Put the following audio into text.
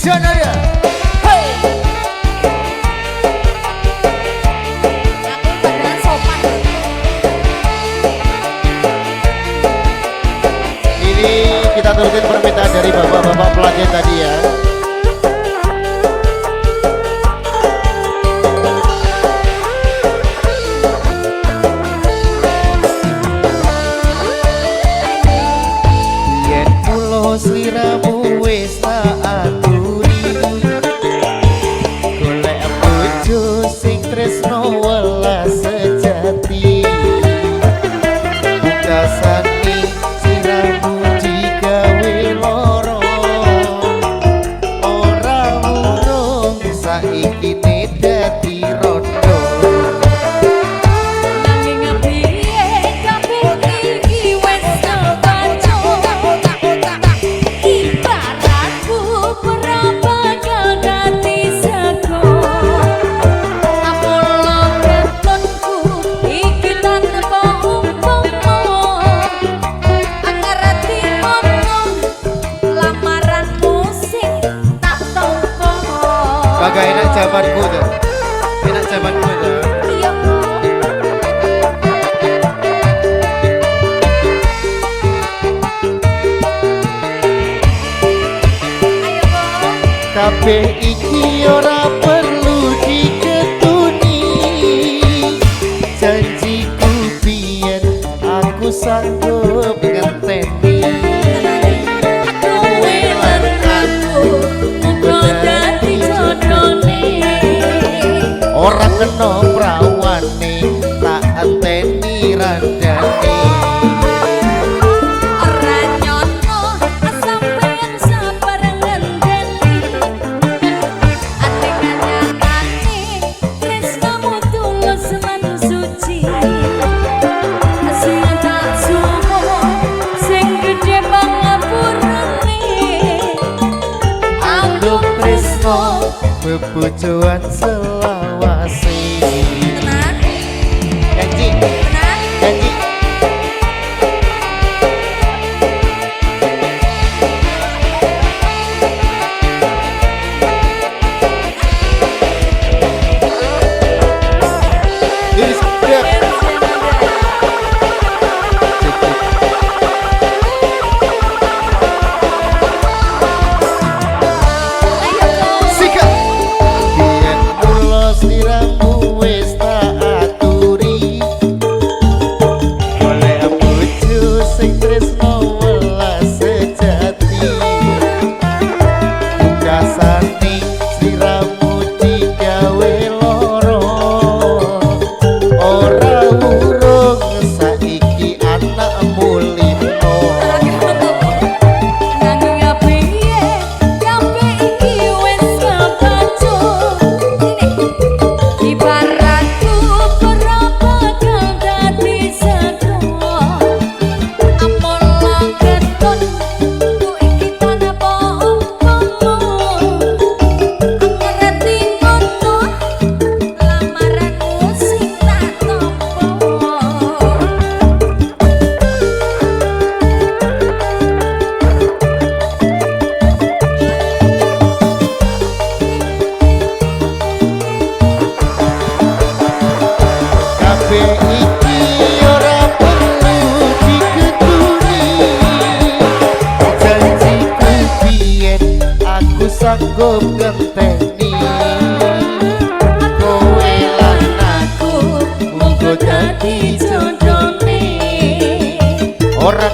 sana dia. Hey. Aku beneran sopan. Ini kita turutin permintaan dari bapak-bapak pelatihan tadi ya. Yen pulo sliramu wis tak aturi, golek bojo sing tresno welas sejati. Pungkasane sliramu digawe loro, ora urung saiki dadi rondo. Nanging piye kabeh iki wis kebaca. Ibaratku ora bakal dadi sego. Apolo ketonku iki tanpa umpama. Angger timono lamaranmu sing tak tampa. Kagak enak jawabanku tuh. Enak jawabanku tuh. Iya. Ayo kok. Kabeh iki ora perlu diketuni. Janjiku biyen aku sanggup ngenteni. Kowe lan aku muga dadi jodone. Ora kena prawane tak enteni randane. Ora nyono sampeyan sabar ngenteni. Ati kanyatane tresnamu tulus lan suci. Sing tak sumo sing gedhe pangapurane. Aluk tresno bebojoan selawase. Tenan, Janji, tenan. janji. Ini sudah. Sikat. Biyen kula sliramu wis tak aturi, golek bojo sing tresno welas sejati. Pungkasane sliramu digawe loro, ora urung saiki anakmu limo. Nanging piye kabeh iki wis kebaca. Ibaratku ora bakal dadi sego. Apolo keton ku iki tanpa umpama. Angger timono lamaranmu sing tak tampa. Kabeh iki ora perlu diketuni. Janjiku biyen aku sanggup ngenteni. Kowe lan aku muga dadi jodone. Ora